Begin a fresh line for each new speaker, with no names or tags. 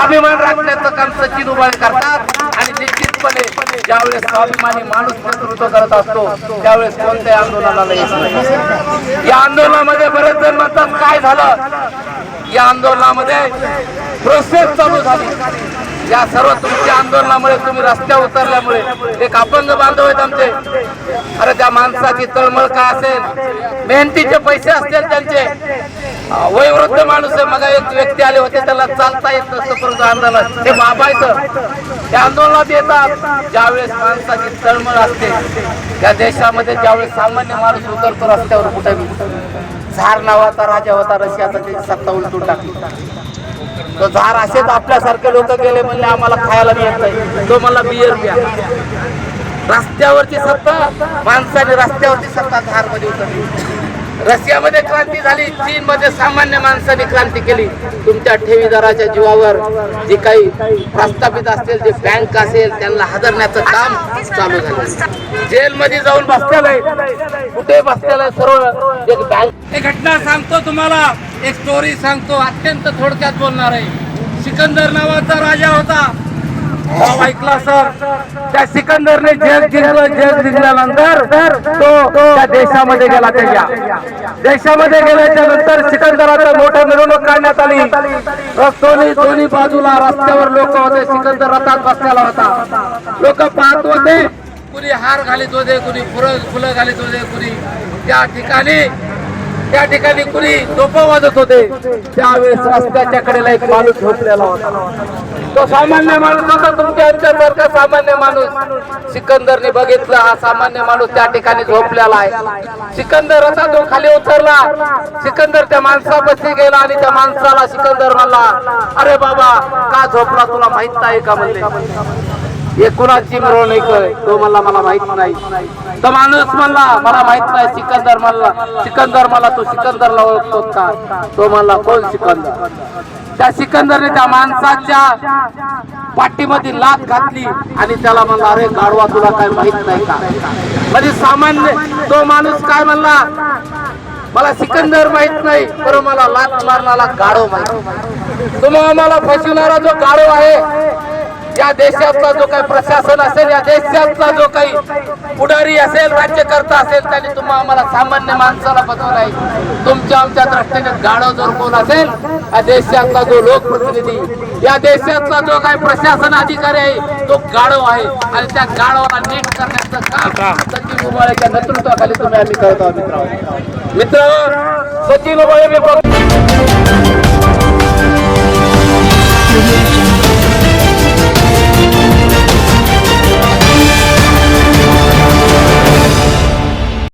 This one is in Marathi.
स्वाभिमान राखण्याचं काम सचिन उबाळे करतात आणि निश्चितपणे ज्यावेळेस स्वाभिमानी माणूस नेतृत्व करत असतो त्यावेळेस कोणत्याही आंदोलनाला येत नाही। या आंदोलनामध्ये बरेच जण म्हणतात काय झालं, या आंदोलनामध्ये प्रोसेस चालू झाली। या सर्व तुमच्या आंदोलनामुळे तुम्ही रस्त्यावर उतरल्यामुळे एक अपंग बांधव आहेत आमचे, अरे त्या माणसाची तळमळ का असेल, मेहनतीचे पैसे असतील त्यांचे, वयोवृद्ध माणूस आहे। मग एक व्यक्ती आले होते त्याला चालता येत नसतं परंतु आंदोलन हे बाबायचं त्या आंदोलनात येतात ज्यावेळेस माणसाची तळमळ असते। त्या देशामध्ये ज्यावेळेस सामान्य माणूस उतरतो रस्त्यावर कुठे झार नावाचा राजा होता रशियाचा, त्याची सत्ता उलटून टाकली। तो झार असेच आपल्यासारखे लोक गेले म्हणले आम्हाला खायला मिळत नाही, तो मला बियर प्या। रस्त्यावरची सत्ता माणसाने रस्त्यावरची सत्ता झार मध्ये उतरली। रशियामध्ये क्रांती झाली, चीन मध्ये सामान्य माणसाने क्रांती केली। तुमच्या ठेवीदाराच्या जीवावर जे काही प्रस्थापित असतील, जे बँक असेल त्यांना हादरण्याचं काम चालू झालं। जेल मध्ये जाऊन बसलेलं, कुठे बसलेलं सर्व एक बँक। एक घटना सांगतो तुम्हाला, एक स्टोरी सांगतो, अत्यंत थोडक्यात बोलणार आहे। सिकंदर नावाचा राजा होता, नाव ऐकला सर? त्या सिकंदरने जग जिंकलं, जग जिंकल्यानंतर तो त्या देशामध्ये गेला। त्याच्या देशामध्ये गेल्याच्या नंतर सिकंदराचं मोठं मिरवणूक काढण्यात आली। दोन्ही बाजूला रस्त्यावर लोक होते, सिकंदर रथात बसलेला होता। लोक पाहत होते, कुणी हार घालीत होते, कुणी फुलं घालीत होते, कुणी त्या ठिकाणी कुणी तोफ वाजत होते। त्यावेळेस रस्त्याच्या कडेला एक माणूस झोपलेला होता, तो सामान्य माणूस होता, तुमच्या आमच्यासारखा सामान्य माणूस। सिकंदरने बघितलं हा सामान्य माणूस त्या ठिकाणी झोपलेला आहे। सिकंदर होता तो खाली उतरला, सिकंदर त्या माणसापाशी गेला आणि त्या माणसाला सिकंदर म्हणला, अरे बाबा का झोपला, तुला माहित नाही का म्हणले। हे कुणाची मिरवणूक आहे? तो म्हणला मला माहित नाही। तो माणूस म्हणला मला माहित नाही। सिकंदर मला तू सिकंदरला ओळखतो का? तो म्हणला कोण सिकंदर? त्या सिकंदरने त्या माणसाच्या पाठीमध्ये लाथ घातली आणि त्याला म्हणला अरे गाढवा तुला काय माहित नाही का? म्हणजे सामान्य तो माणूस काय म्हणला, मला सिकंदर माहित नाही पण मला लाथ मारणारा गाढव माहित। तुम्ही आम्हाला फसवणारा जो गाढव आहे, या देशातला जो काही प्रशासन असेल, या देशातला जो काही पुढारी असेल, राज्यकर्ता असेल, त्यांनी तुम्हाला आम्हाला सामान्य माणसाला फसवलं आहे। तुमच्या आमच्या दृष्टीने गाढव जर कोण असेल, या देशातला जो लोकप्रतिनिधी, या देशातला जो काही प्रशासन अधिकारी आहे तो गाढव आहे आणि त्या गाढवाला नीट करण्याचं काम सचिन उबाळेच्या नेतृत्वाखाली तुम्ही आम्ही करत आहोत। मित्र सचिन उबाळे